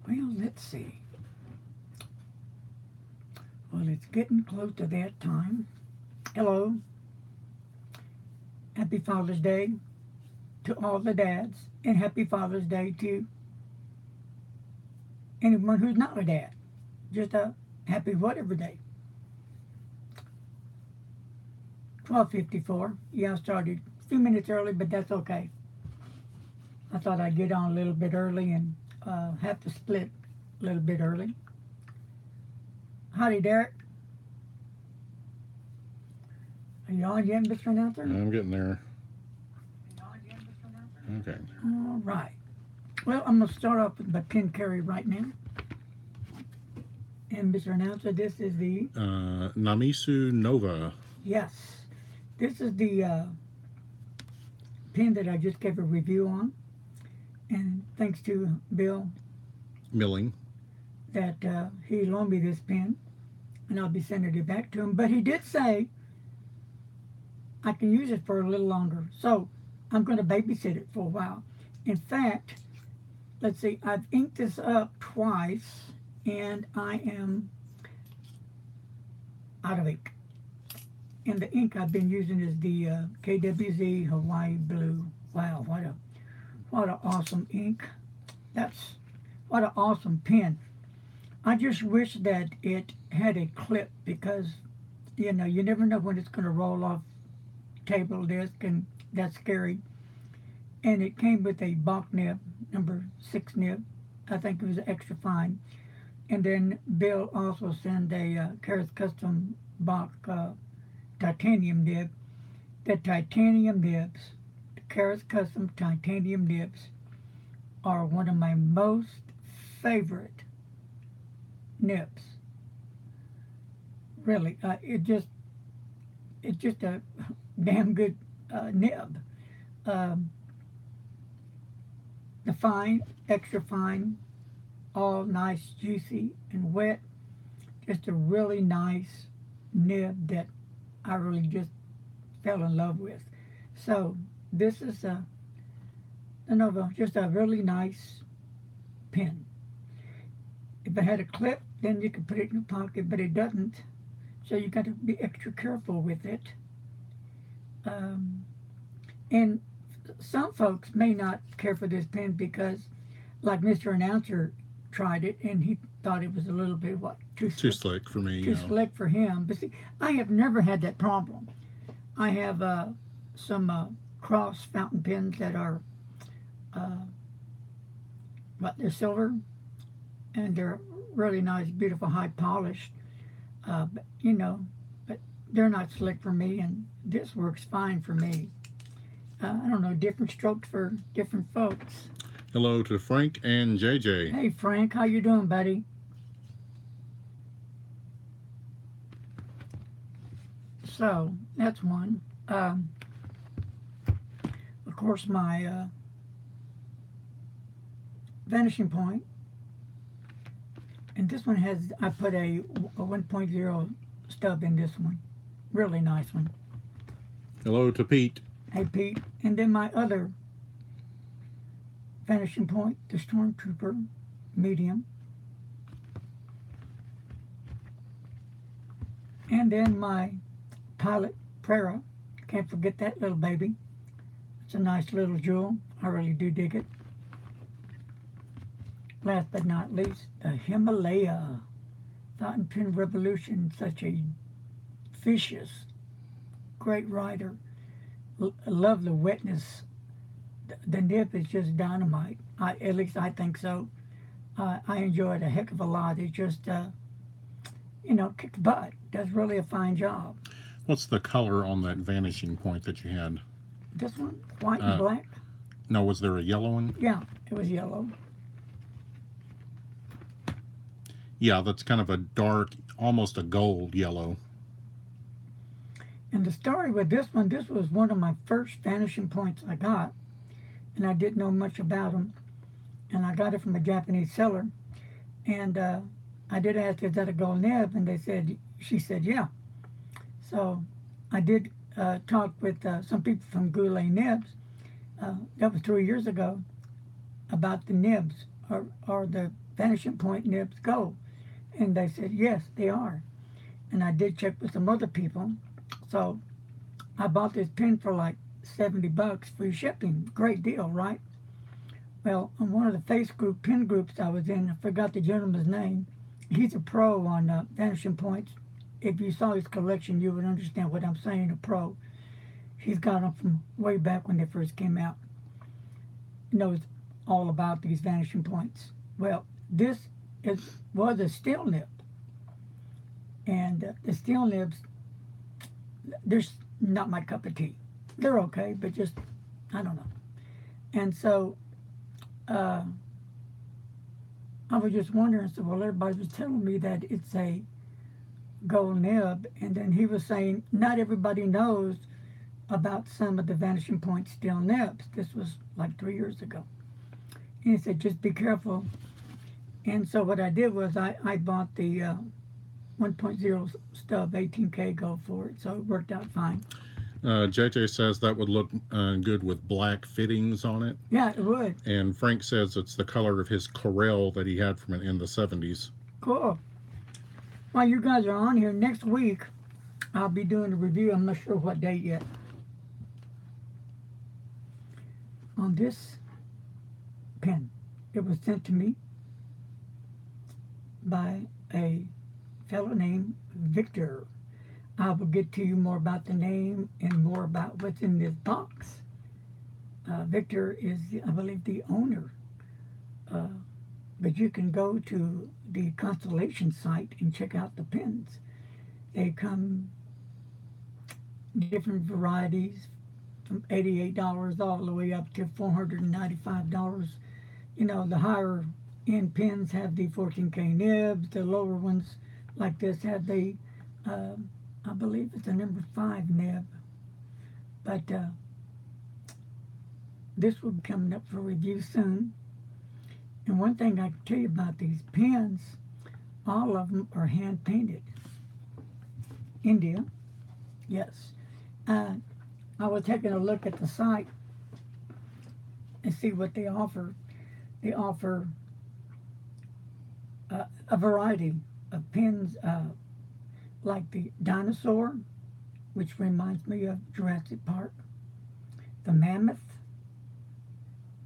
Well, let's see. Well, it's getting close to that time. Hello, happy Father's Day to all the dads, and happy Father's Day to anyone who's not a dad. Just a happy whatever day. 12:54. Yeah, I started a few minutes early, but that's okay. I thought I'd get on a little bit early and have to split a little bit early. Howdy, Derek. Are you on yet, Mr. Announcer? I'm getting there. Okay. All right. Well, I'm going to start off with my pin carry right now. And Mr. Announcer, this is the... Namisu Nova. Yes. This is the pin that I just gave a review on. And thanks to Bill Milling. that he loaned me this pin. And I'll be sending it back to him. But he did say I can use it for a little longer. So I'm going to babysit it for a while. In fact, let's see, I've inked this up twice. And I am out of ink. And the ink I've been using is the KWZ Hawaii Blue. Wow, what an awesome ink. What an awesome pen. I just wish that it had a clip because, you know, you never know when it's going to roll off table disc, and that's scary. And it came with a Bach nib, number 6 nib. I think it was extra fine. And then Bill also sent a Karat's Custom Bach titanium nib. The titanium nibs, the Karat's Custom titanium nibs, are one of my most favorite nibs. Really, it's just a damn good nib. The fine, extra fine, all nice, juicy, and wet. Just a really nice nib that I really just fell in love with. So this is just a really nice pen. If it had a clip, then you could put it in your pocket, but it doesn't. So you got to be extra careful with it. And some folks may not care for this pen because, like Mr. Announcer tried it and he thought it was a little bit too slick for me. Too slick for him. But see, I have never had that problem. I have some Cross fountain pens that are they're silver and they're really nice, beautiful, high polished. But they're not slick for me, and this works fine for me. I don't know, different strokes for different folks. Hello to Frank and JJ. Hey Frank, how you doing, buddy? So that's one. Of course, my vanishing point, and this one I put a 1.0 stub in this one. Really nice one. Hello to Pete. Hey Pete. And then my other vanishing point, the Stormtrooper medium. And then my Pilot Prera. Can't forget that little baby. It's a nice little jewel. I really do dig it. Last but not least, the Himalaya Fountain Pen Revolution. Such a vicious, great rider. Love the wetness. The nib is just dynamite. At least I think so. I enjoy it a heck of a lot. It just, kicks butt. Does really a fine job. What's the color on that vanishing point that you had? This one, white and black. No, was there a yellow one? Yeah, it was yellow. Yeah, that's kind of a dark, almost a gold yellow. And the story with this was one of my first vanishing points I got, and I didn't know much about them, and I got it from a Japanese seller, and I did ask, is that a gold nib? And she said, yeah. So I did talk with some people from Goulet Nibs, that was 3 years ago, about the nibs, or the Vanishing Point nibs gold? And they said, yes, they are. And I did check with some other people. So I bought this pen for like $70, free shipping. Great deal, right? Well, on one of the Facebook pen groups I was in, I forgot the gentleman's name. He's a pro on Vanishing Points. If you saw his collection, you would understand what I'm saying, a pro. He's got them from way back when they first came out. Knows all about these Vanishing Points. Well, this was a steel nib. And the steel nibs, they're not my cup of tea. They're okay, but just, I don't know. And so I was just wondering, so well, everybody was telling me that it's a gold nib, and then he was saying not everybody knows about some of the Vanishing Point steel nibs. This was like 3 years ago. And he said, just be careful. And so what I did was I bought the 1.0 stub 18K gold for it, so it worked out fine. JJ says that would look good with black fittings on it. Yeah, it would. And Frank says it's the color of his Corel that he had from it in the 70s. Cool. While you guys are on here, next week I'll be doing a review. I'm not sure what date yet. On this pen. It was sent to me by a fellow named Victor. I will get to you more about the name and more about what's in this box. Victor is, I believe, the owner. But you can go to the Constellation site and check out the pens. They come different varieties from $88 all the way up to $495. You know, the higher end pens have the 14K nibs. The lower ones like this have the I believe it's a number 5 nib, but this will be coming up for review soon. And one thing I can tell you about these pens, all of them are hand painted. India, yes. I was taking a look at the site and see what they offer. They offer a variety of pens, like the dinosaur, which reminds me of Jurassic Park, the mammoth,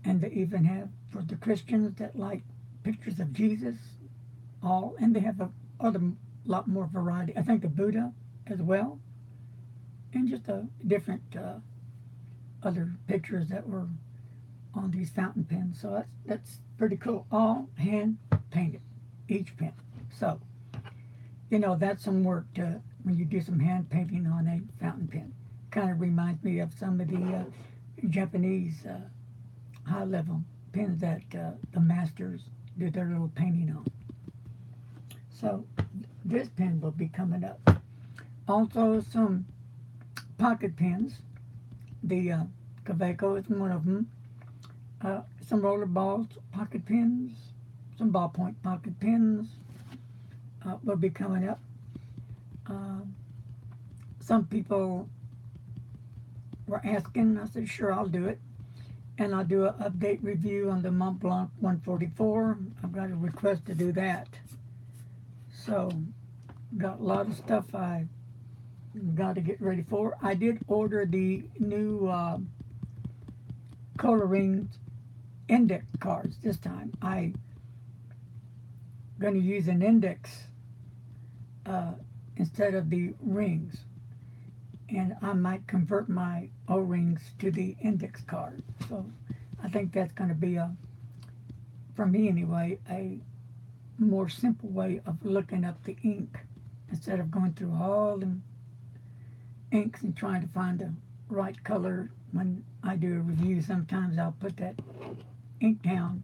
and they even have, for the Christians that like pictures of Jesus, and they have a lot more variety. I think the Buddha as well, and just different other pictures that were on these fountain pens. So that's pretty cool. All hand painted, each pen. So, you know, that's some work when you do some hand painting on a fountain pen. Kind of reminds me of some of the Japanese high-level pens that the masters do their little painting on. So this pen will be coming up. Also some pocket pens. The Kaweco is one of them. Some rollerball pocket pens, some ballpoint pocket pens will be coming up. Some people were asking. I said, sure, I'll do it. And I'll do an update review on the Mont Blanc 144. I've got a request to do that. So, got a lot of stuff I got to get ready for. I did order the new coloring index cards this time. I'm going to use an index instead of the rings. And I might convert my O-rings to the index card. So I think that's going to be, for me anyway, a more simple way of looking up the ink instead of going through all the inks and trying to find the right color. When I do a review, sometimes I'll put that ink down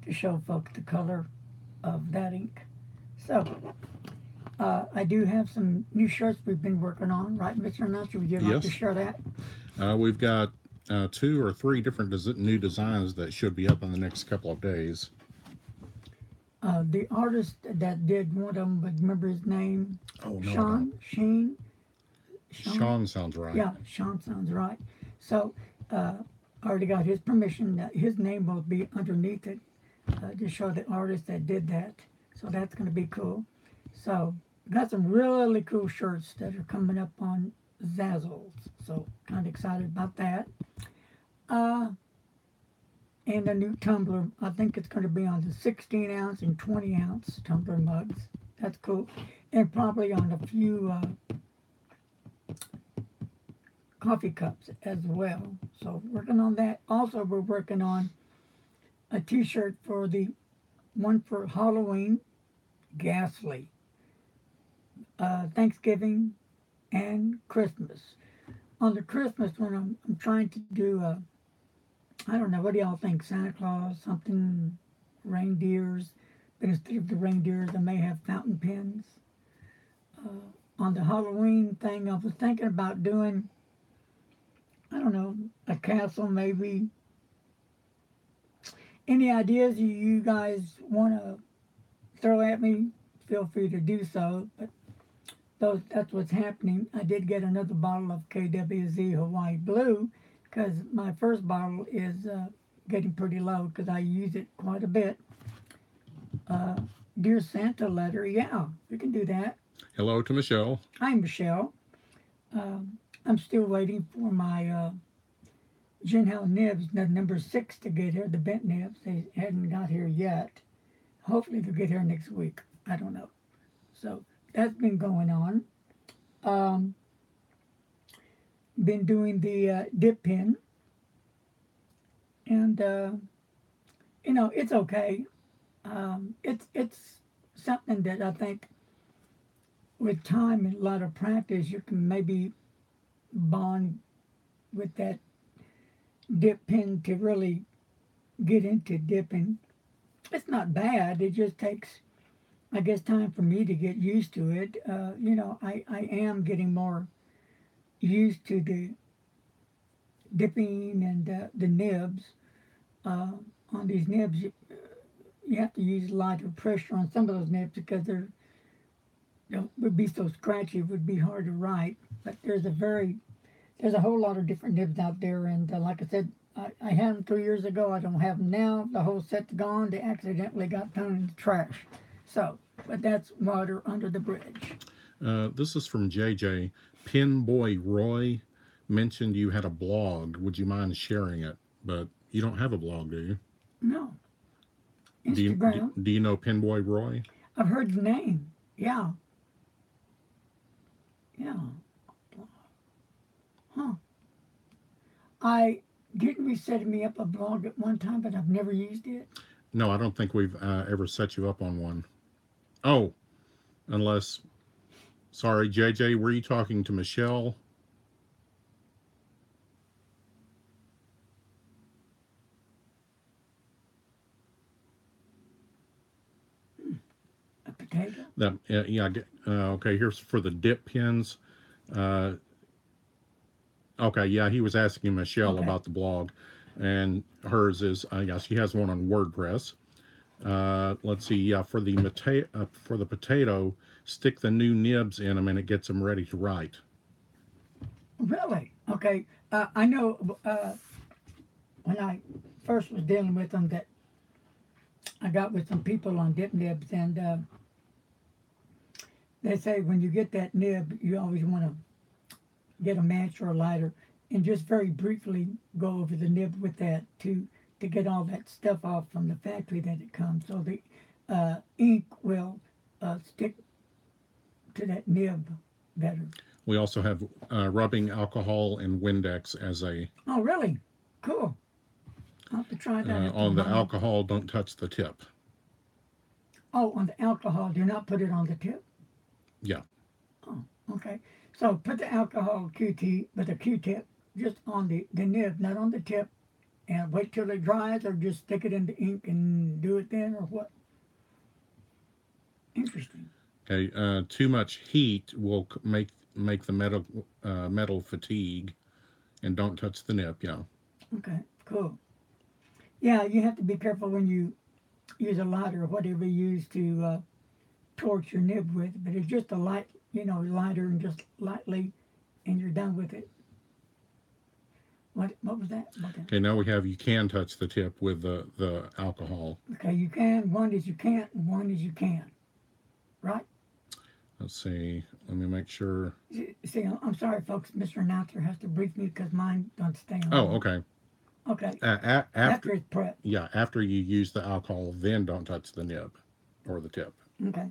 to show folks the color of that ink. So I do have some new shirts we've been working on, right, Mr. Announcer? Would you like to share that? We've got 2 or 3 different new designs that should be up in the next couple of days. The artist that did one of them, remember his name? Oh, no. Sean? Sean sounds right. Yeah, Sean sounds right. So I already got his permission that his name will be underneath it. to show the artist that did that. So that's going to be cool. So got some really cool shirts that are coming up on Zazzles. So kind of excited about that. Uh, and a new tumbler. I think it's going to be on the 16 ounce and 20 ounce tumbler mugs. That's cool. And probably on a few coffee cups as well. So working on that. Also, we're working on a t-shirt for the one for Halloween, Ghastly, Thanksgiving, and Christmas. On the Christmas one, I'm trying to do, I don't know, what do y'all think? Santa Claus, something, reindeers. But instead of the reindeers, I may have fountain pens. On the Halloween thing, I was thinking about doing, I don't know, a castle maybe. Any ideas you guys want to throw at me? Feel free to do so. But that's what's happening. I did get another bottle of KWZ Hawaii Blue because my first bottle is getting pretty low because I use it quite a bit. Dear Santa letter, yeah, we can do that. Hello to Michelle. Hi, Michelle. I'm still waiting for my Jinhao nibs, the number 6 to get here, the bent nibs. They hadn't got here yet. Hopefully they'll get here next week. I don't know. So that's been going on. Been doing the dip pin. And, it's okay. It's something that I think with time and a lot of practice, you can maybe bond with that dip pin to really get into dipping. It's not bad. It just takes, I guess, time for me to get used to it. I am getting more used to the dipping and the nibs. On these nibs, you have to use a lot of pressure on some of those nibs because would be so scratchy. It would be hard to write. But there's a whole lot of different nibs out there, and like I said, I had them 3 years ago. I don't have them now. The whole set's gone. They accidentally got thrown in the trash. So, but that's water under the bridge. This is from JJ. Pinboy Roy mentioned you had a blog. Would you mind sharing it? But you don't have a blog, do you? No. Do you, Instagram. do you know Pinboy Roy? I've heard the name. Yeah. Yeah. Huh. I didn't we set me up a blog at one time, but I've never used it. No, I don't think we've ever set you up on one. Oh, unless, sorry, JJ, were you talking to Michelle? A potato. That yeah. Okay, here's for the dip pins. Uh, okay, yeah, he was asking Michelle Okay. about the blog, and hers is she has one on WordPress. Let's see, yeah, for the potato, stick the new nibs in them, and it gets them ready to write. Really? Okay. I know when I first was dealing with them that I got with some people on dip nibs, and they say when you get that nib, you always want to get a match or a lighter and just very briefly go over the nib with that to get all that stuff off from the factory that it comes. So the ink will stick to that nib better. We also have rubbing alcohol and Windex as a. Oh, really? Cool. I'll have to try that. On the alcohol, don't touch the tip. Oh, on the alcohol, do not put it on the tip? Yeah. Oh, okay. So put the alcohol Q-tip, with a Q-tip, just on the nib, not on the tip, and wait till it dries, or just stick it in the ink and do it then, or what? Interesting. Okay. Too much heat will make the metal fatigue, and don't touch the nib. Yeah. Okay, cool. Yeah, you have to be careful when you use a lighter or whatever you use to torch your nib with, but it's just a light, lighter and just lightly, and you're done with it. What was that? Okay, now we have you can touch the tip with the alcohol. Okay, you can. One is you can't, and one is you can. Right? Let's see. Let me make sure. See, I'm sorry, folks. Mr. Announcer has to brief me because mine don't stay on. Oh, okay. Okay. After it's prep. yeah, after you use the alcohol, then don't touch the nib or the tip. Okay.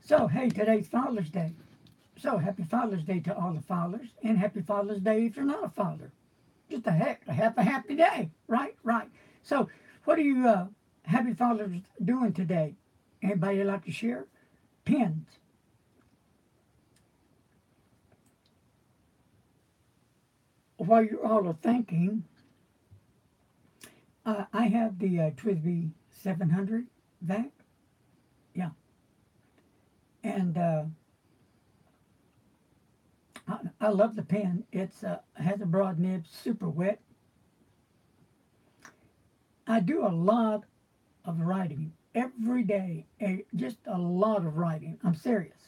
So, hey, today's Father's Day. So, happy Father's Day to all the fathers, and happy Father's Day if you're not a father. Just a happy day, right? Right. So, what are you happy fathers doing today? Anybody like to share? Pins. While you all are thinking, I have the Twisby 700 vac. Yeah. And I love the pen. It's has a broad nib, super wet. I do a lot of writing every day, just a lot of writing. I'm serious.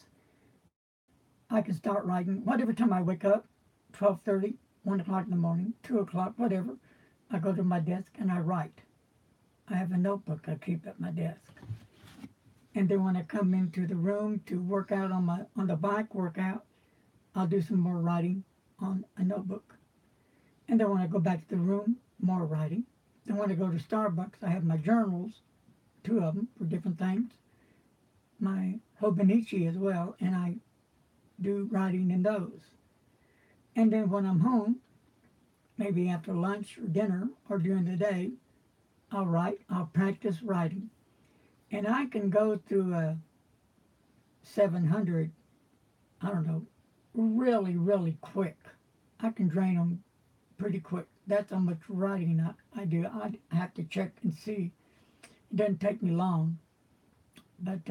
I can start writing whatever time I wake up, 12:30, 1 o'clock in the morning, 2 o'clock, whatever. I go to my desk and I write. I have a notebook I keep at my desk. And then when I come into the room to work out on the bike workout, I'll do some more writing on a notebook. And then when I go back to the room, more writing. Then when I go to Starbucks, I have my journals, 2 of them for different things. My Hobonichi as well, and I do writing in those. And then when I'm home, maybe after lunch or dinner or during the day, I'll practice writing. And I can go through a 700, I don't know, really, really quick. I can drain them pretty quick. That's how much writing I do. I have to check and see. It doesn't take me long. But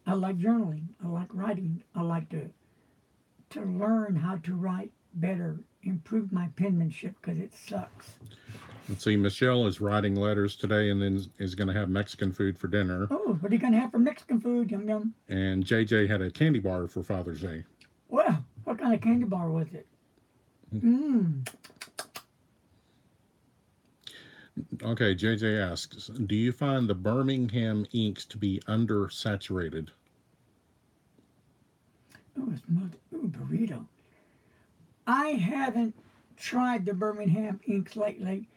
I like journaling. I like writing. I like to learn how to write better, improve my penmanship because it sucks. Let's see. Michelle is writing letters today, and then is going to have Mexican food for dinner. Oh, what are you going to have for Mexican food? Yum yum. And JJ had a candy bar for Father's Day. Well, what kind of candy bar was it? Mmm. Okay, JJ asks, do you find the Birmingham inks to be undersaturated? Oh, it's burrito. I haven't tried the Birmingham inks lately.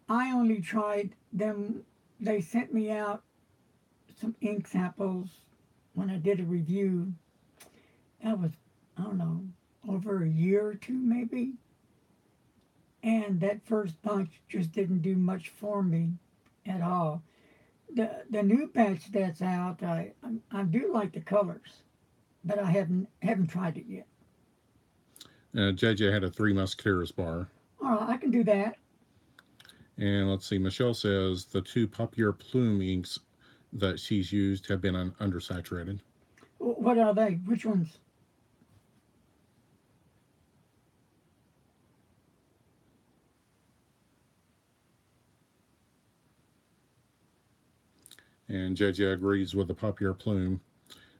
I only tried them. They sent me out some ink samples when I did a review. That was, I don't know, over a year or two maybe. And that first bunch just didn't do much for me at all. The new batch that's out, I do like the colors, but I haven't tried it yet. JJ had a Three Musketeers bar. All right, I can do that. And let's see, Michelle says the 2 Papier Plume inks that she's used have been undersaturated. What are they? Which ones? And JJ agrees with the Papier Plume.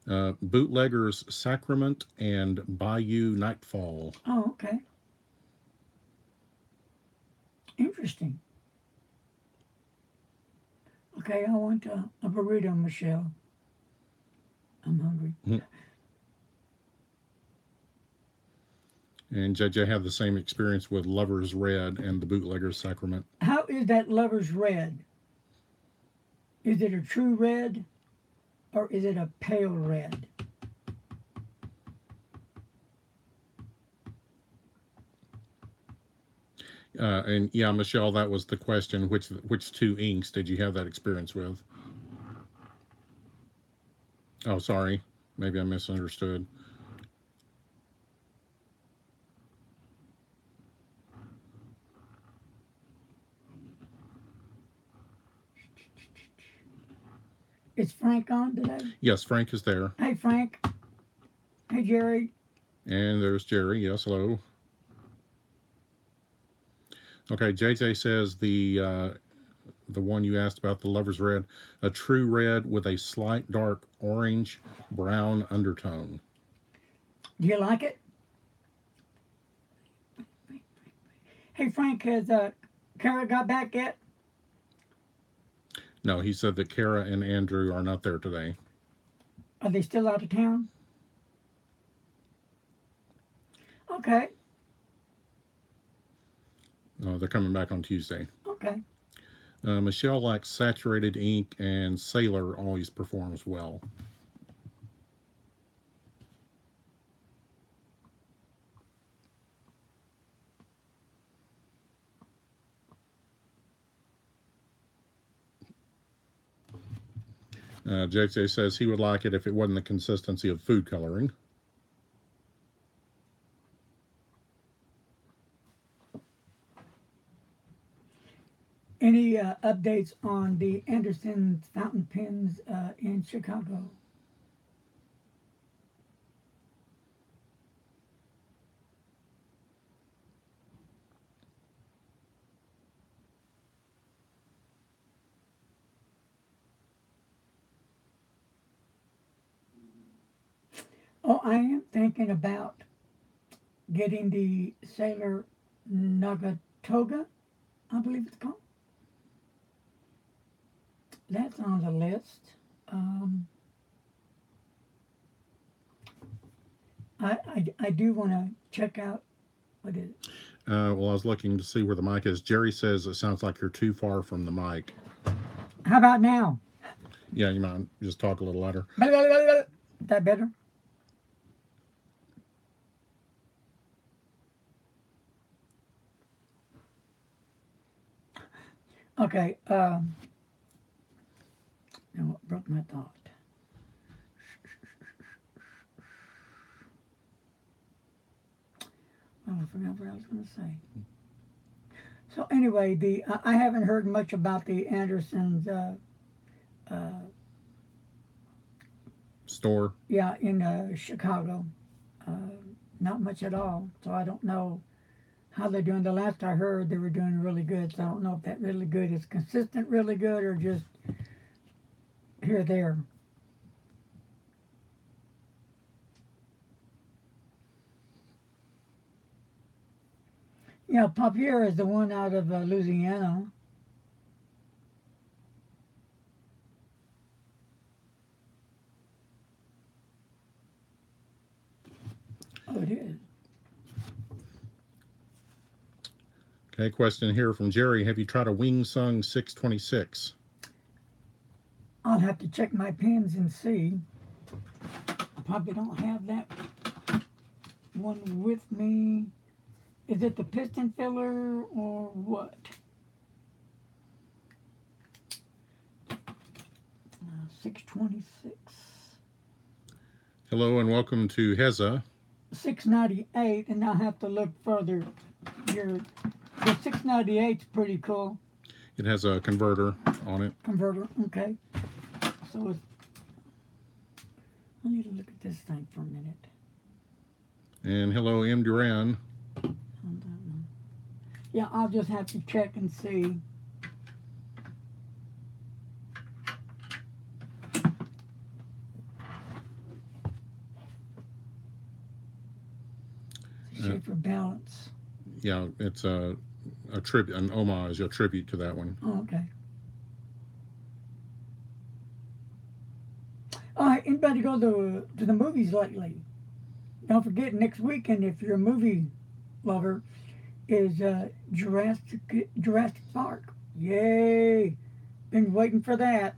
Bootleggers Sacrament and Bayou Nightfall. Oh, okay. Interesting. Okay, I want a burrito, Michelle. I'm hungry. And JJ had the same experience with Lover's Red and the Bootleggers Sacrament. How is that Lover's Red? Is it a true red or is it a pale red? And yeah, Michelle, that was the question. Which 2 inks did you have that experience with? Oh, sorry. Maybe I misunderstood. Is Frank on today? Yes, Frank is there. Hey, Frank. Hey, Jerry. And there's Jerry. Yes, hello. Okay, JJ says the one you asked about, the Lover's Red, a true red with a slight dark orange brown undertone. Do you like it? Hey Frank, has Kara got back yet? No, he said that Kara and Andrew are not there today. Are they still out of town? Okay, They're coming back on Tuesday. okay. Michelle likes Saturated Ink, and Sailor always performs well. JJ says he would like it if it wasn't the consistency of food coloring. Any updates on the Anderson fountain pens in Chicago? Oh, I am thinking about getting the Sailor Nagatoga, I believe it's called. That's on the list. Um, I do want to check out what is it? Well, I was looking to see where the mic is. Jerry says it sounds like you're too far from the mic. How about now? Yeah, you might just talk a little louder. Is that better? Okay. Now what broke my thought? Oh, I forgot what I was going to say. So anyway, the I haven't heard much about the Andersons. Uh, Store. yeah, in Chicago, uh, not much at all. So I don't know how they're doing. The last I heard, they were doing really good. So I don't know if that really good is consistent, really good, or just here there. Yeah, Papier is the one out of Louisiana. Oh, it is. Okay, question here from Jerry. Have you tried a Wing Sung 626? I'll have to check my pens and see. I probably don't have that one with me. Is it the piston filler or what? 626. Hello and welcome to Heza. 698, and I'll have to look further here. The 698 is pretty cool. It has a converter on it. Converter, okay. So it's, I need to look at this thing for a minute. And hello, M. Duran. Yeah, I'll just have to check and see. Schaefer Balance. Yeah, it's a tribute, an homage, a tribute to that one. Oh, okay. Anybody go to the movies lately? Don't forget next weekend, if you're a movie lover, is Jurassic Park. Yay! Been waiting for that.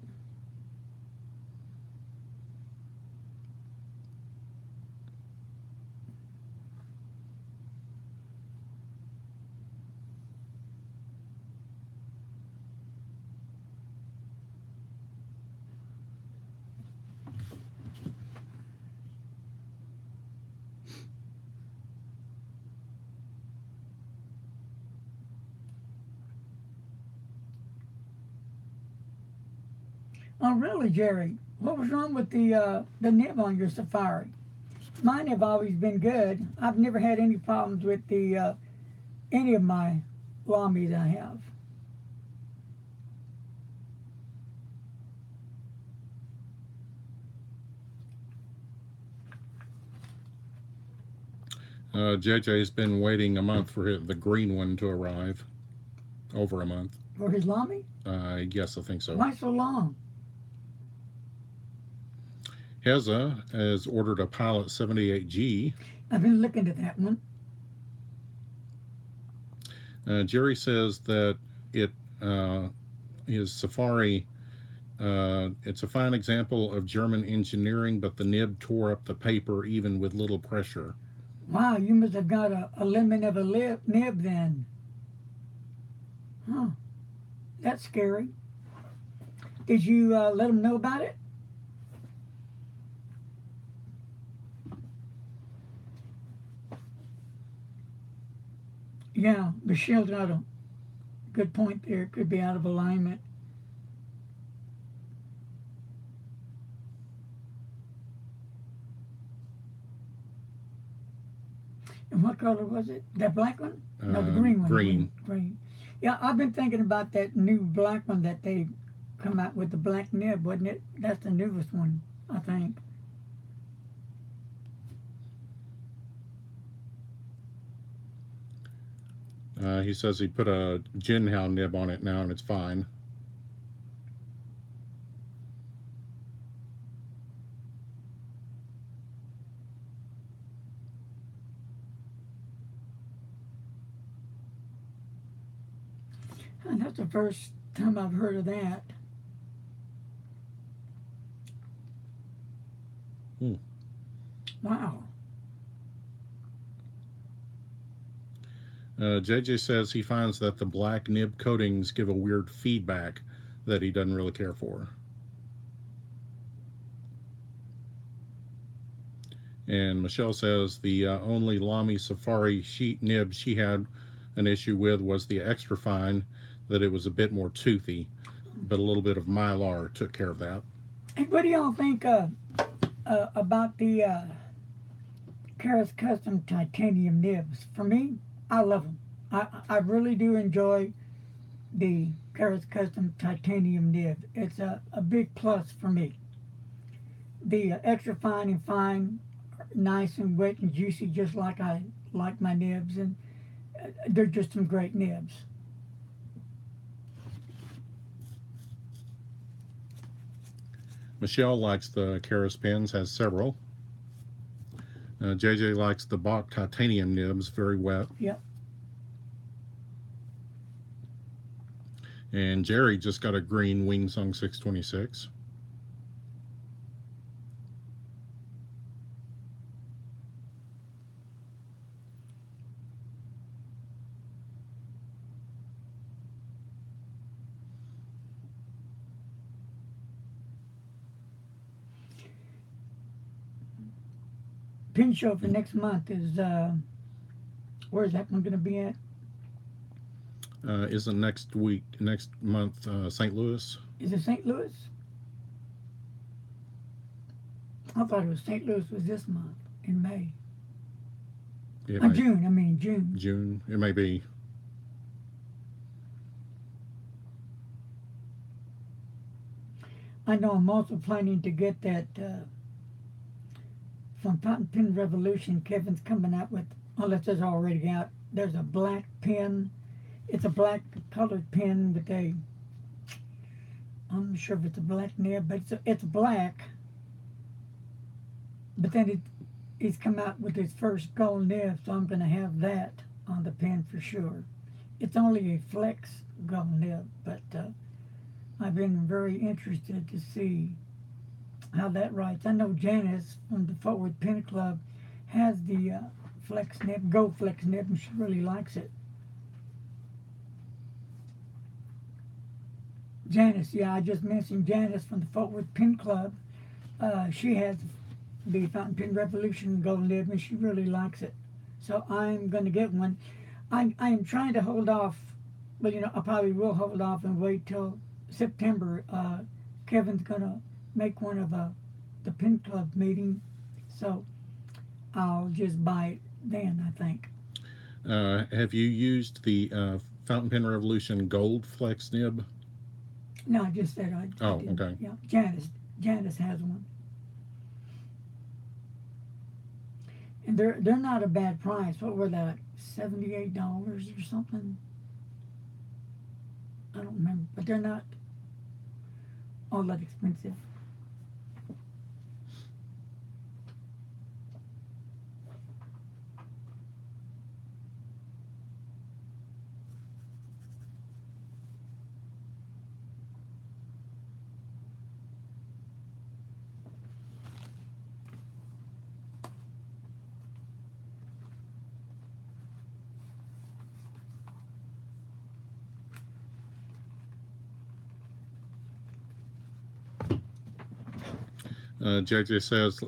Oh, really, Jerry? What was wrong with the nib on your Safari? Mine have always been good. I've never had any problems with the any of my Lamis I have. JJ's been waiting a month for the green one to arrive. Over a month. For his Lamy? Yes, I think so. Why so long? Heza has ordered a Pilot 78G. I've been looking at that one. Jerry says that it his Safari. It's a fine example of German engineering, but the nib tore up the paper even with little pressure. Wow, you must have got a lemon of a nib then. Huh. That's scary. Did you let them know about it? Yeah, Michelle's got a good point there. It could be out of alignment. And what color was it? That black one? No, the green one. Green. Green. Yeah, I've been thinking about that new black one that they come out with, the black nib, wasn't it? That's the newest one, I think. He says he put a Jinhao nib on it now and it's fine. And that's the first time I've heard of that. Wow. JJ says he finds that the black nib coatings give a weird feedback that he doesn't really care for. And Michelle says the only Lamy Safari sheet nib she had an issue with was the extra fine, that it was a bit more toothy, but a little bit of Mylar took care of that. And what do y'all think about the Karas Custom titanium nibs? For me, I love them. I really do enjoy the Karas Custom titanium nib. It's a big plus for me. The extra fine and fine, nice and wet and juicy, just like I like my nibs, and they're just some great nibs. Michelle likes the Karas pens, has several. JJ likes the Bach titanium nibs, very wet. Yep. And Jerry just got a green Wing Sung 626. Pin show for next month is where's that one going to be at? Isn't next month, St. Louis? Is it St. Louis? I thought it was St. Louis was this month in May. June. I mean June. June. It may be. I know I'm also planning to get that from Fountain Pen Revolution. Kevin's coming out with, unless it's already out, there's a black pen. It's a black colored pen with a, I'm not sure if it's a black nib, but it's black. But then he's come out with his first gold nib, so I'm going to have that on the pen for sure. It's only a flex gold nib, but I've been very interested to see how that writes. I know Janice from the Fort Worth Pen Club has the flex nib, gold flex nib, and she really likes it. Janice, yeah, I just mentioned Janice from the Fort Worth Pen Club. She has the Fountain Pen Revolution gold nib, and she really likes it. So I'm going to get one. I am trying to hold off, but I probably will hold off and wait till September. Kevin's going to make one of the Pen Club meeting, so I'll just buy it then, I think. Have you used the Fountain Pen Revolution gold flex nib? No, I just said I didn't. Okay. Yeah, Janice has one. And they're not a bad price. What were they, like $78 or something? I don't remember, but they're not all that expensive. JJ says,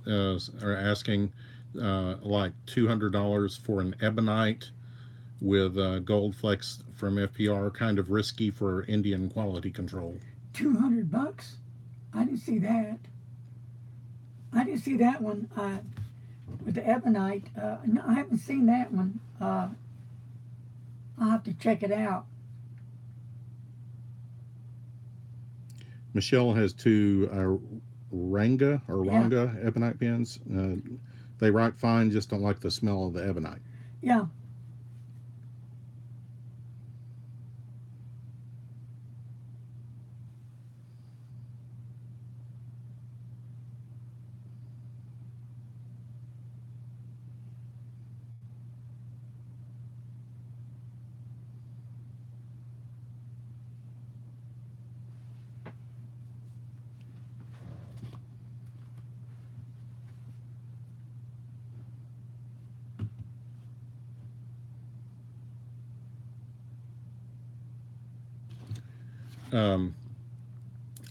are asking like $200 for an ebonite with gold flecks from FPR, kind of risky for Indian quality control. $200? I didn't see that. I didn't see that one with the ebonite. No, I haven't seen that one. I'll have to check it out. Michelle has two Ranga ebonite pens. They write fine, just don't like the smell of the ebonite. Yeah.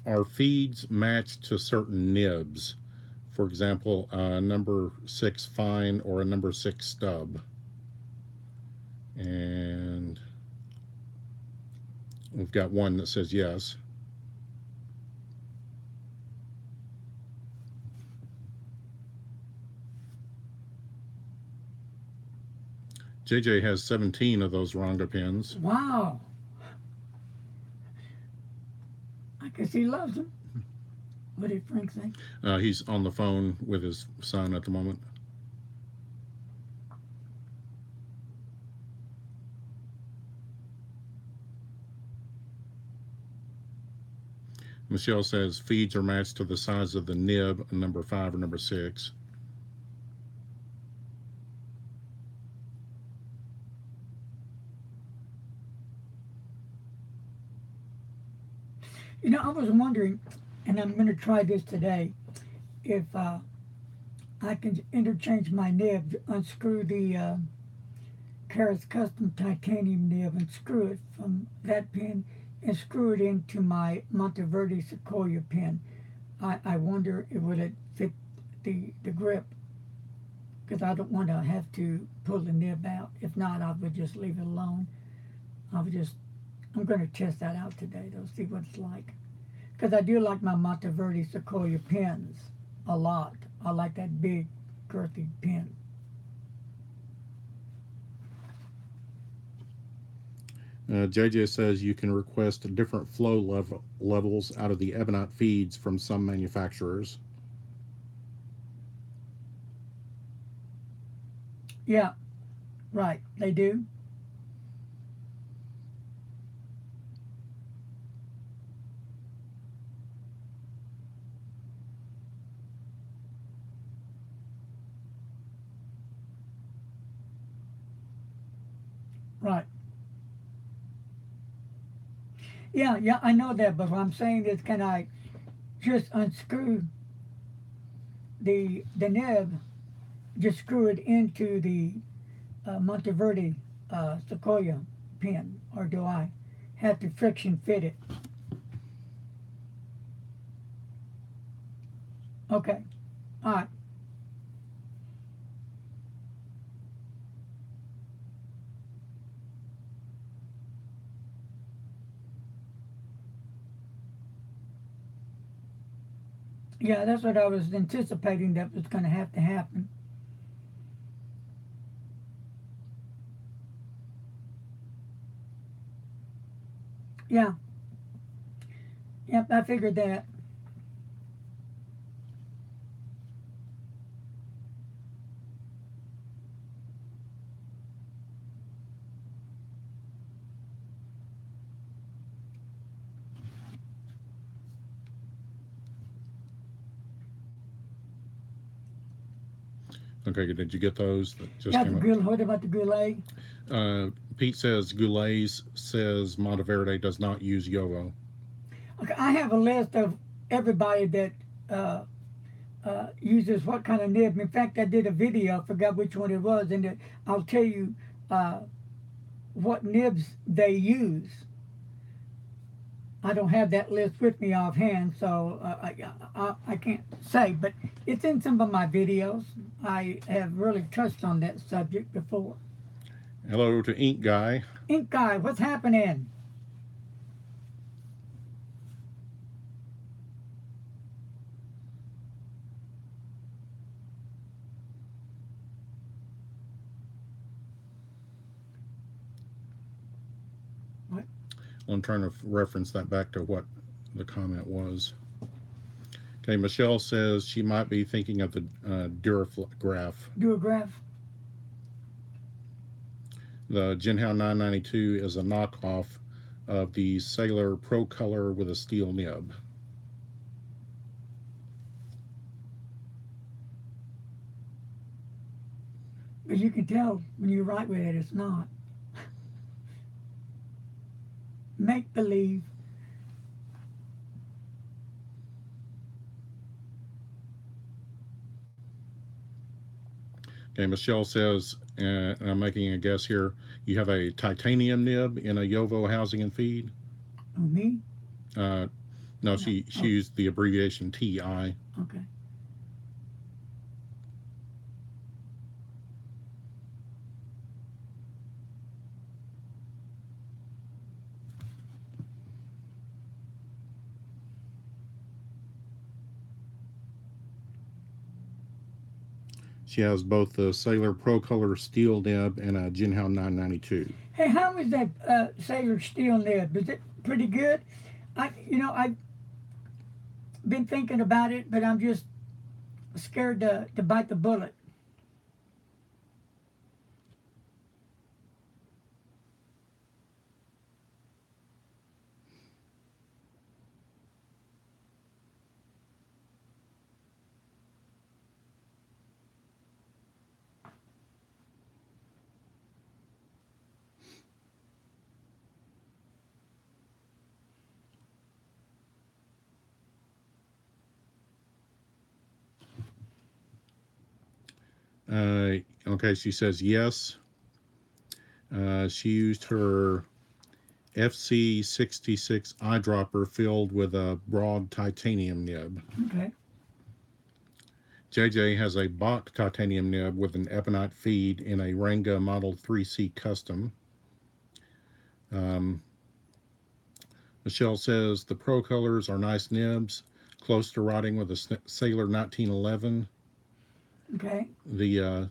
Are feeds matched to certain nibs? For example, a number 6 fine or a number 6 stub. And we've got one that says yes. JJ has 17 of those Ranga pens. Wow. I guess he loves them. What did Frank say? He's on the phone with his son at the moment. Michelle says feeds are matched to the size of the nib, number 5 or number 6. You know, I was wondering, and I'm going to try this today, if I can interchange my nib, unscrew the Karat's Custom titanium nib and screw it from that pin and screw it into my Monteverde Sequoia pin. I wonder if would it fit the grip, because I don't want to have to pull the nib out. If not, I would just leave it alone. I'm going to test that out today, though, see what it's like. Because I do like my Monteverde Sequoia pins a lot. I like that big, girthy pin. JJ says you can request different flow levels out of the ebonite feeds from some manufacturers. Yeah, right, they do. Right. Yeah, I know that, but what I'm saying is, can I just unscrew the nib, just screw it into the Monteverde Sequoia pin, or do I have to friction fit it? Okay, all right. Yeah, that's what I was anticipating that was going to have to happen. Yeah, yep, I figured that. Okay, did you get those that just Yeah, the came up? Goulet. What about the Goulet? Pete says Goulet's says Monteverde does not use Yovo. Okay, I have a list of everybody that uh, uses what kind of nib. In fact, I did a video. I forgot which one it was, and I'll tell you uh, what nibs they use. I don't have that list with me offhand, so I can't say, but it's in some of my videos. I have really touched on that subject before. Hello to Ink Guy. Ink Guy, what's happening? What? I'm trying to reference that back to what the comment was. Okay, Michelle says she might be thinking of the Durograph. Durograph? The Jinhao 992 is a knockoff of the Sailor Pro Color with a steel nib. But you can tell when you write with it, it's not. Make believe. Okay, Michelle says, and I'm making a guess here, you have a titanium nib in a Yovo housing and feed? Oh, me? No, she used the abbreviation TI. Okay. She has both the Sailor Pro Color steel nib and a Jinhao 992. Hey, how is that Sailor steel nib? Is it pretty good? I've been thinking about it, but I'm just scared to bite the bullet. Okay, she says yes. She used her FC66 eyedropper filled with a broad titanium nib. Okay. JJ has a Bach titanium nib with an ebonite feed in a Ranga Model 3C Custom. Michelle says the Pro Colors are nice nibs, close to riding with a Sailor 1911. Okay. The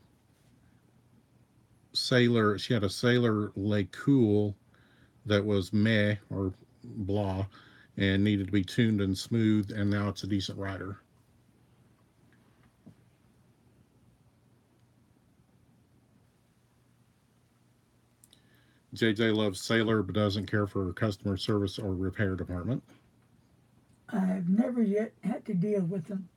Sailor, she had a Sailor Le Cool that was meh or blah and needed to be tuned and smooth, and now it's a decent rider. JJ loves Sailor but doesn't care for customer service or repair department. I've never yet had to deal with them.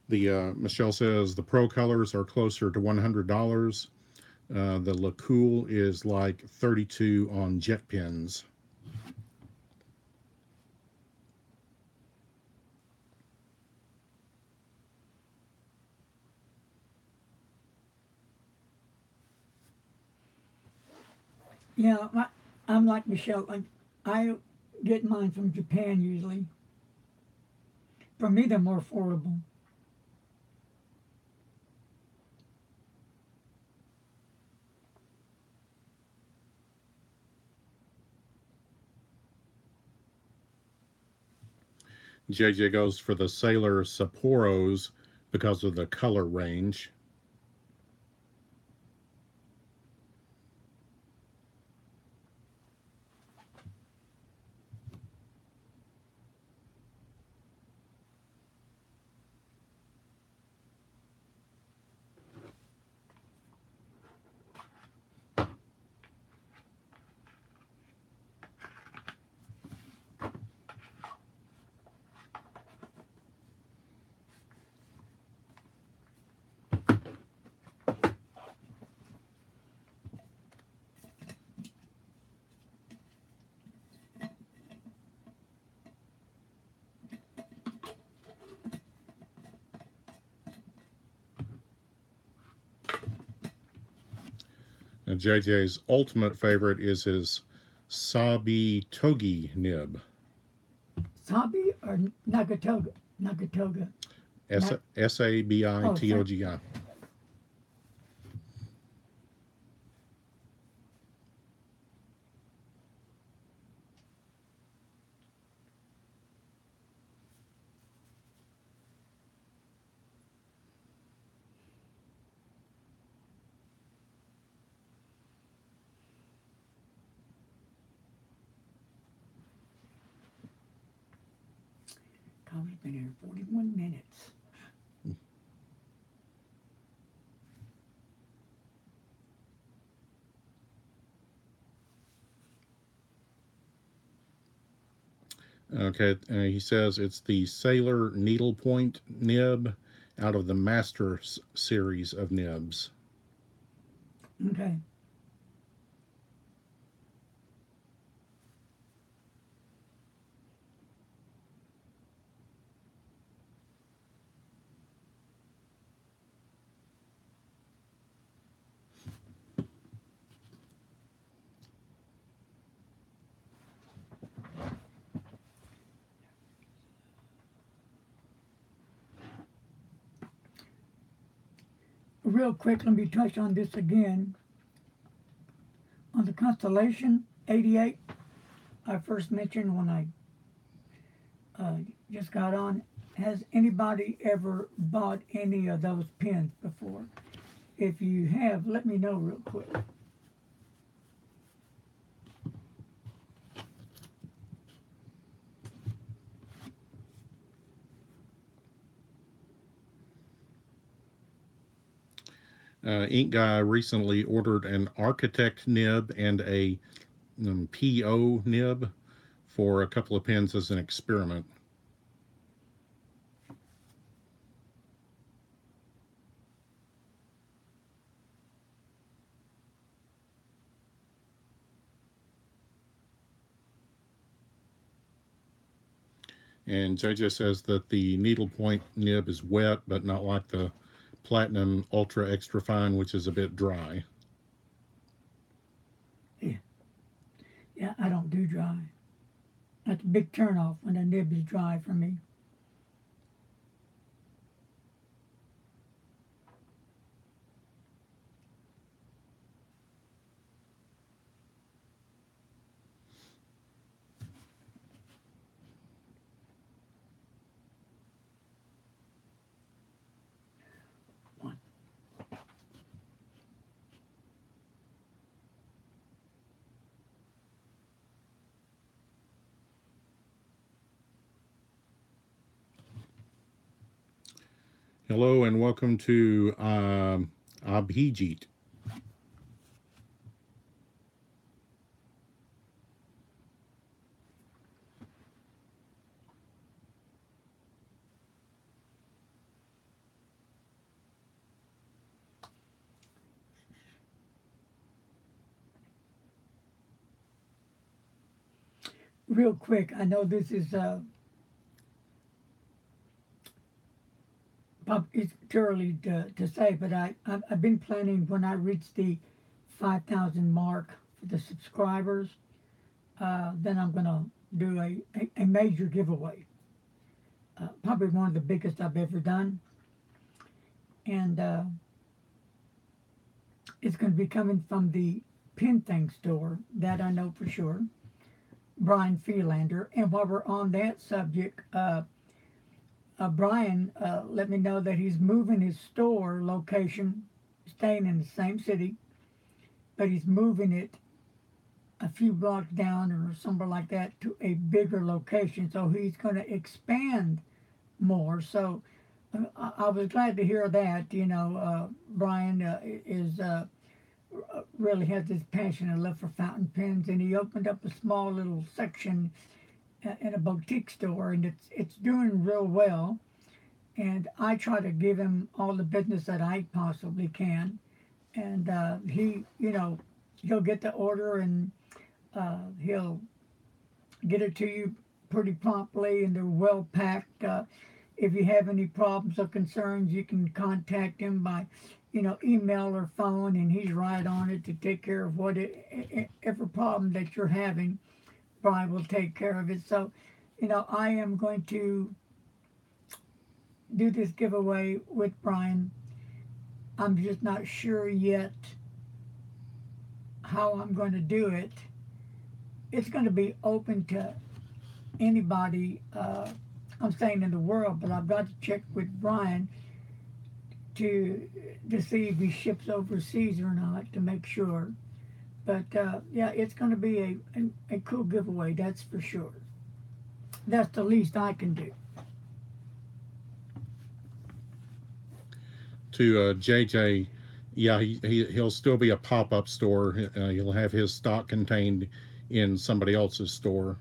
The Michelle says the Pro Colors are closer to $100. The Le Cool is like 32 on jet pins. Yeah, I'm like Michelle. I get mine from Japan usually. For me, they're more affordable. JJ goes for the Sailor Sapporos because of the color range. And JJ's ultimate favorite is his Sabi Togi nib. Sabi or Nagatoga? Nagatoga. S Not, A B I oh, T O G I. Coffee's been here 41 minutes. Okay, he says it's the Sailor Needlepoint nib out of the Master series of nibs. Okay. Real quick, let me touch on this again. On the Constellation 88, I first mentioned when I just got on. Has anybody ever bought any of those pins before? If you have, let me know real quick. Ink Guy recently ordered an Architect nib and a PO nib for a couple of pins as an experiment. And JJ says that the needlepoint nib is wet, but not like the Platinum Ultra Extra Fine, which is a bit dry. Yeah, I don't do dry. That's a big turnoff when a nib is dry for me. One. Hello and welcome to Abhijit. Real quick, I know this is it's too early to say, but I've been planning when I reach the 5,000 mark for the subscribers, then I'm gonna do a major giveaway. Probably one of the biggest I've ever done, and it's going to be coming from the Pin Thing store. That I know for sure. Brian Freelander. And while we're on that subject, Brian let me know that he's moving his store location, staying in the same city, but he's moving it a few blocks down or somewhere like that to a bigger location. So he's going to expand more. So I was glad to hear that. You know, Brian is really has this passion and love for fountain pens, and he opened up a small little section in a boutique store, and it's doing real well. And I try to give him all the business that I possibly can, and he, you know, he'll get the order and he'll get it to you pretty promptly, and they're well packed. If you have any problems or concerns, you can contact him by email or phone, and he's right on it to take care of every problem that you're having. Brian will take care of it. So, I am going to do this giveaway with Brian. I'm just not sure yet how I'm going to do it. It's going to be open to anybody, I'm saying in the world, but I've got to check with Brian to see if he ships overseas or not to make sure. But yeah, it's going to be a cool giveaway, that's for sure. That's the least I can do. To JJ, yeah, he'll still be a pop-up store. He'll have his stock contained in somebody else's store.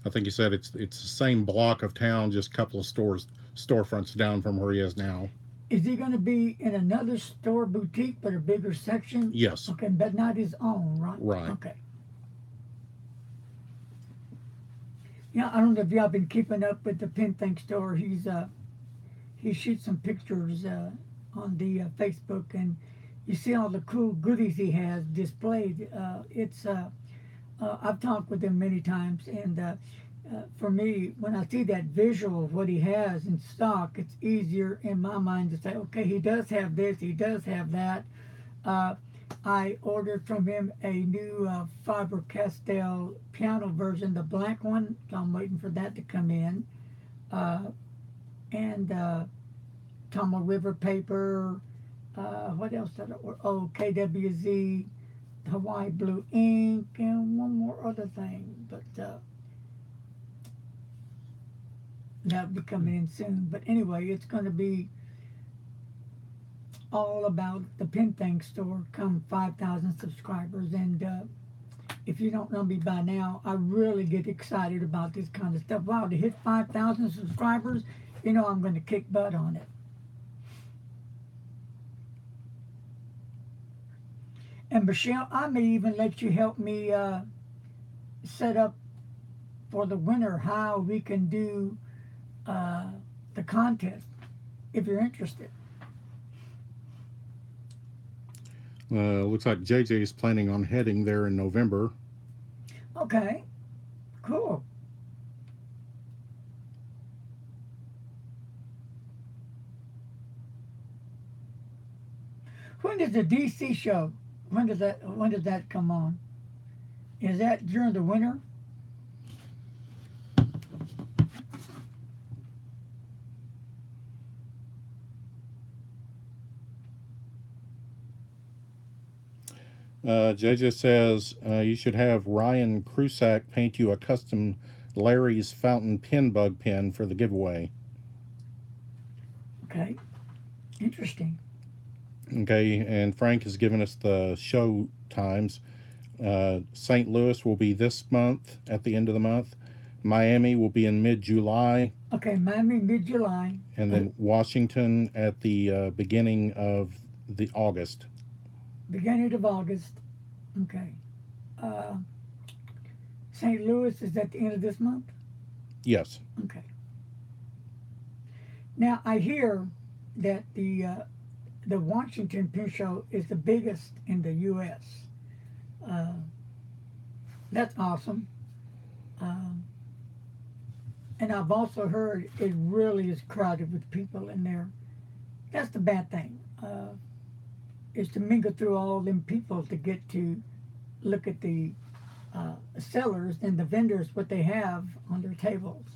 I think he said it's the same block of town, just a couple of storefronts down from where he is now. Is he going to be in another store boutique, but a bigger section? Yes. Okay, but not his own, right? Right. Okay. Yeah, I don't know if y'all been keeping up with the Pin Think store. He shoots some pictures on the Facebook, and you see all the cool goodies he has displayed. I've talked with him many times, and for me, when I see that visual of what he has in stock, it's easier in my mind to say, okay, he does have this, he does have that. I ordered from him a new Faber-Castell piano version, the black one, so I'm waiting for that to come in. And Tomo River paper, what else did I order? Oh, KWZ, Hawaii Blue ink, and one more other thing, but that'll be coming in soon. But anyway, it's going to be all about the Pin Think store come 5,000 subscribers. And if you don't know me by now, I really get excited about this kind of stuff. Wow, to hit 5,000 subscribers, I'm going to kick butt on it. And Michelle, I may even let you help me set up for the winter how we can do the contest, if you're interested. Looks like JJ is planning on heading there in November. Okay, cool. When does the DC show? When does that come on? Is that during the winter? JJ says you should have Ryan Krusak paint you a custom Larry's Fountain Pen Bug pen for the giveaway. Okay, interesting. Okay, and Frank has given us the show times. St. Louis will be this month, at the end of the month. Miami will be in mid-July. Okay, Miami mid-July. And then Washington at the beginning of the August. Beginning of August. Okay. St. Louis is at the end of this month? Yes. Okay. Now, I hear that the Washington Pin Show is the biggest in the U.S. That's awesome. And I've also heard it really is crowded with people in there. That's the bad thing, is to mingle through all them people to get to look at the sellers and the vendors, what they have on their tables.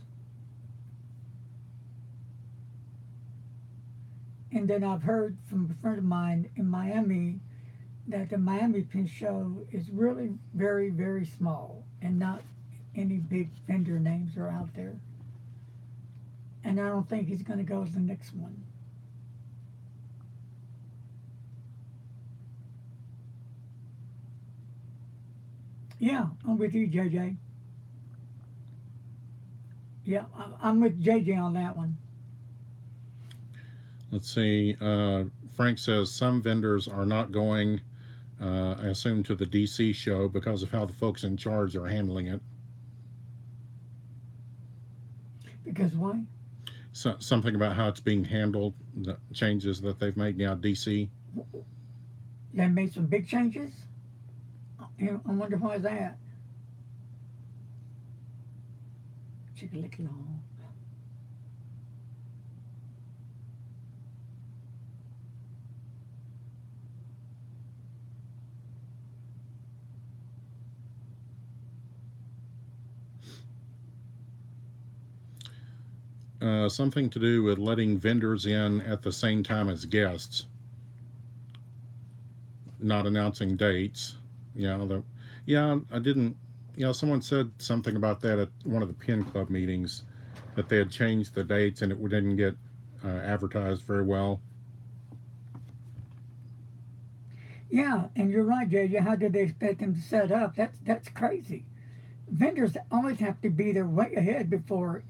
And then I've heard from a friend of mine in Miami that the Miami Pin Show is really very, very small and not any big vendor names are out there. And I don't think he's going to go to the next one. Yeah, I'm with you, JJ. Yeah, I'm with JJ on that one. Let's see. Frank says some vendors are not going, I assume, to the DC show because of how the folks in charge are handling it. Because why? Something about how it's being handled, the changes that they've made now, DC. They made some big changes. I wonder why that. Chicken-lick-long. Something to do with letting vendors in at the same time as guests, not announcing dates. Yeah, I didn't. Someone said something about that at one of the Pen Club meetings, that they had changed the dates and it didn't get advertised very well. Yeah, and you're right, JJ. How did they expect them to set up? That's crazy. Vendors always have to be there way ahead before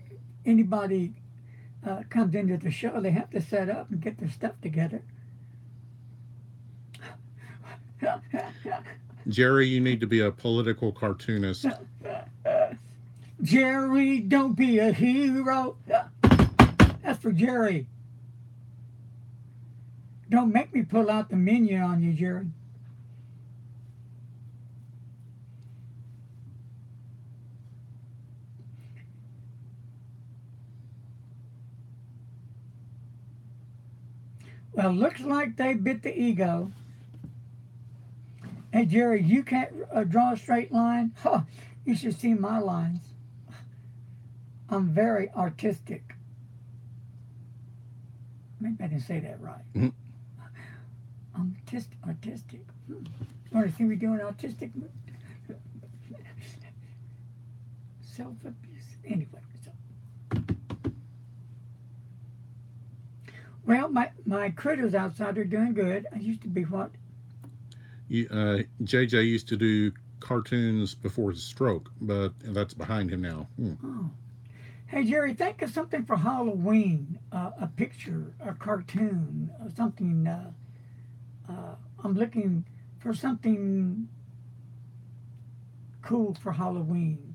anybody comes into the show. They have to set up and get their stuff together. Jerry, you need to be a political cartoonist. Jerry, don't be a hero. That's for Jerry. Don't make me pull out the minion on you, Jerry. Well, looks like they bit the ego. Hey, Jerry, you can't draw a straight line? Huh, you should see my lines. I'm very artistic. Maybe I didn't say that right. Mm-hmm. I'm artistic. You want to see me doing artistic? Self-abuse. Anyway. Well, my critters outside are doing good. I used to be what? JJ used to do cartoons before his stroke, but that's behind him now. Oh. Hey, Jerry, think of something for Halloween. A picture, a cartoon, something. I'm looking for something cool for Halloween.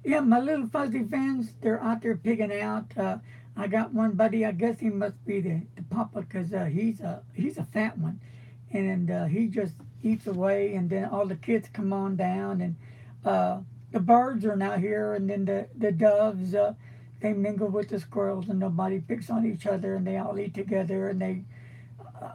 Yeah, my little fuzzy friends, they're out there pigging out. I got one buddy. I guess he must be the papa because he's a fat one, and he just eats away. And then all the kids come on down, and the birds are now here, and then the doves they mingle with the squirrels, and nobody picks on each other, and they all eat together. And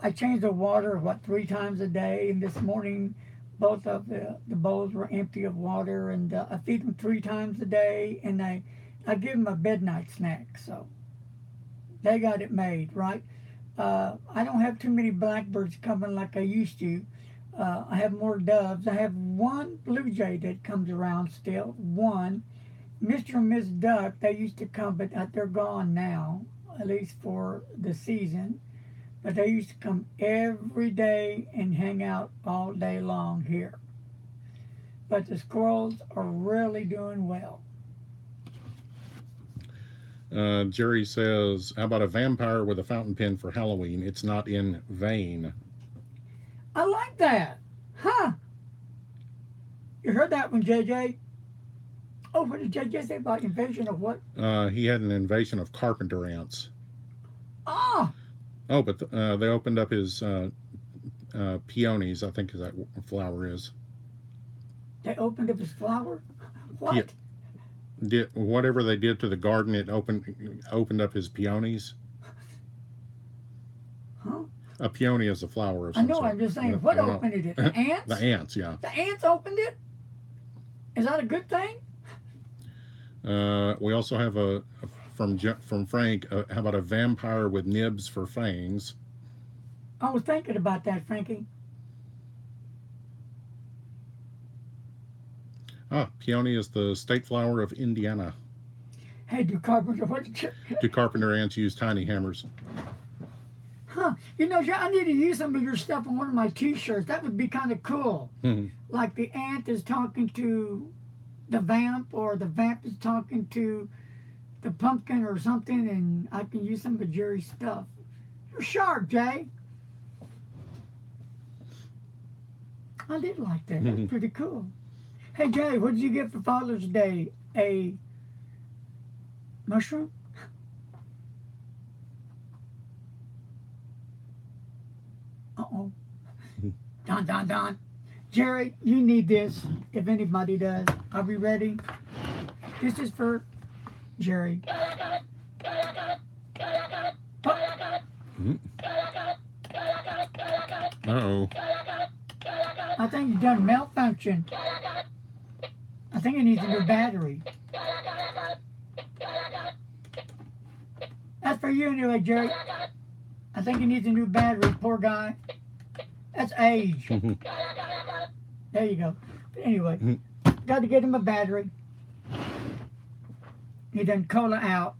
I change the water 3 times a day, and this morning both of the bowls were empty of water, and I feed them 3 times a day, and I give them a midnight snack. So they got it made, right? I don't have too many blackbirds coming like I used to. I have more doves. I have one blue jay that comes around still. One. Mr. and Miss Duck, they used to come, but they're gone now, at least for the season. But they used to come every day and hang out all day long here. But the squirrels are really doing well. Jerry says, how about a vampire with a fountain pen for Halloween? It's not in vain. I like that. Huh? You heard that one, JJ? Oh, what did JJ say about invasion of what? He had an invasion of carpenter ants. Ah! Oh, but they opened up his peonies, I think is that what flower is. They opened up his flower? What? Whatever they did to the garden, it opened up his peonies. Huh? A peony is a flower of some I know, sort. I'm just saying, what opened it? The ants? The ants, yeah. The ants opened it? Is that a good thing? We also have from Frank, how about a vampire with nibs for fangs? I was thinking about that, Frankie. Peony is the state flower of Indiana. Hey, do carpenter Do carpenter ants use tiny hammers? Huh. You know, I need to use some of your stuff on one of my t-shirts. That would be kind of cool. Like the ant is talking to the vamp, or the vamp is talking to the pumpkin or something, and I can use some of Jerry's stuff. You're sharp, Jay. I did like that. That's pretty cool. Hey, Jay, what did you get for Father's Day? A mushroom? Uh-oh. Don. Jerry, you need this, if anybody does. Are we ready? This is for Jerry. Mm. Uh-oh. I think you've done malfunction. I think it needs a new battery. That's for you anyway, Jerry. I think he needs a new battery, poor guy. That's age. There you go. But anyway, got to get him a battery. He done cola out.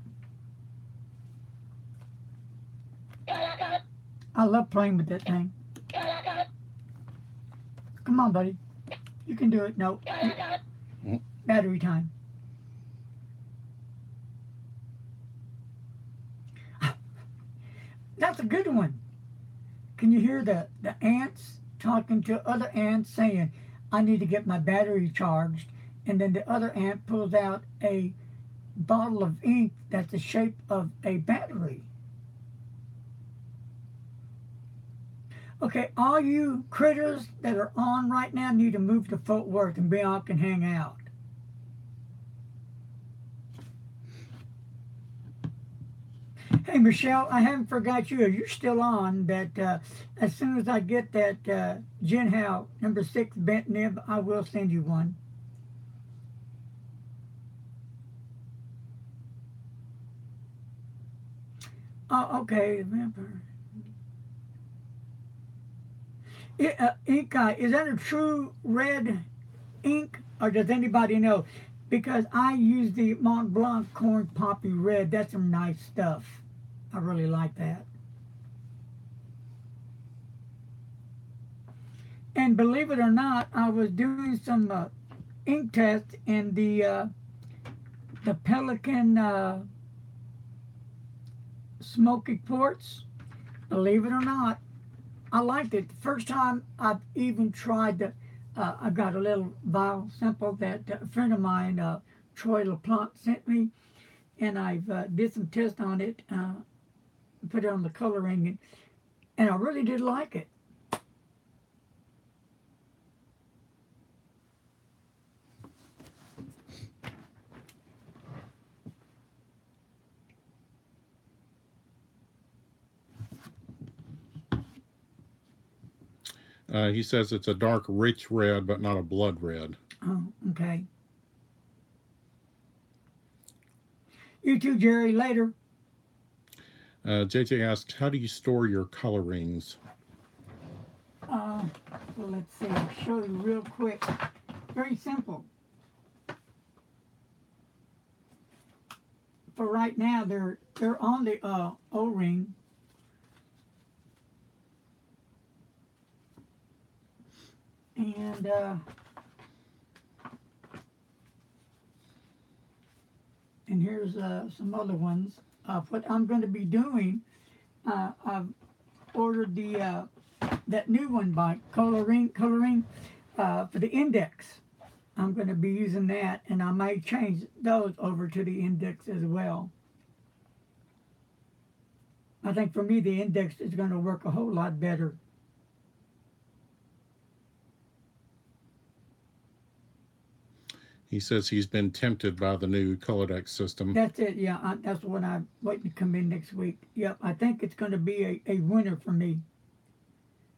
I love playing with that thing. Come on, buddy. You can do it. No. Battery time. That's a good one. Can you hear the ants talking to other ants saying, I need to get my battery charged? And then the other ant pulls out a bottle of ink that's the shape of a battery. Okay, all you critters that are on right now need to move to Fort Worth and we all can hang out. Hey, Michelle, I haven't forgot you. You're still on. That as soon as I get that Jinhao number 6 bent nib, I will send you one. Oh, okay. Ink eye, is that a true red ink, or does anybody know? Because I use the Mont Blanc Corn Poppy Red. That's some nice stuff. I really like that. And believe it or not, I was doing some ink tests in the Pelican smoky quartz. Believe it or not, I liked it. The first time I've even tried the, I got a little vial sample that a friend of mine, Troy LaPlante, sent me, and I've did some tests on it, put it on the coloring, and I really did like it. He says it's a dark, rich red, but not a blood red. Oh, okay. You too, Jerry. Later. JJ asks, how do you store your colorings? Well, let's see. I'll show you real quick. Very simple. For right now, they're on the O-ring. And here's some other ones. What I'm going to be doing, I've ordered the that new one by Coloring for the index. I'm going to be using that, and I may change those over to the index as well. I think for me, the index is going to work a whole lot better. He says he's been tempted by the new Colodex system. That's it, yeah. That's what I'm waiting to come in next week. Yep, I think it's going to be a winner for me.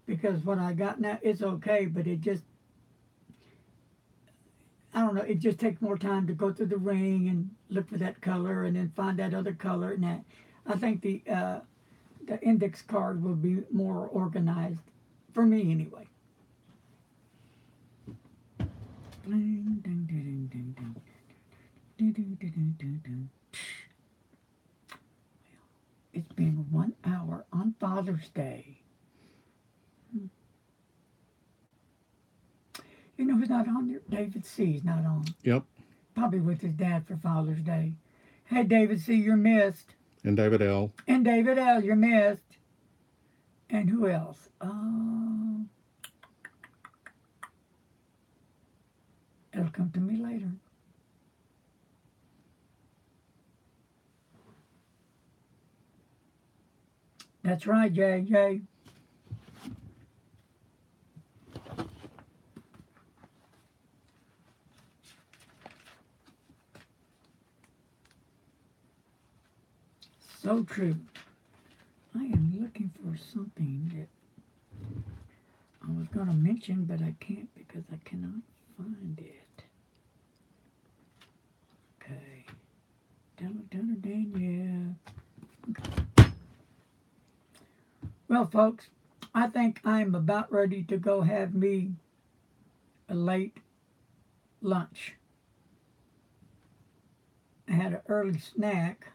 Because what I got now is okay, but it just, I don't know, it just takes more time to go through the ring and look for that color and then find that other color. And that, I think the index card will be more organized, for me anyway. It's been 1 hour on Father's Day. You know who's not on there? David C. is not on. Yep. Probably with his dad for Father's Day. Hey, David C., you're missed. And David L. And David L., you're missed. And who else? It'll come to me later. That's right, Jay. So true. I am looking for something that I was going to mention, but I can't because I cannot find it. Okay. Yeah. Okay. Well, folks, I think I'm about ready to go have me a late lunch. I had an early snack.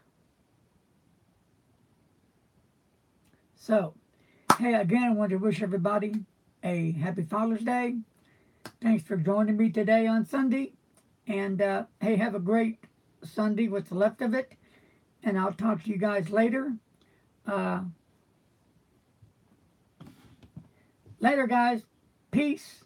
So, hey, again, I want to wish everybody a happy Father's Day. Thanks for joining me today on Sunday. And hey, have a great Sunday, what's left of it. And I'll talk to you guys later. Later, guys. Peace.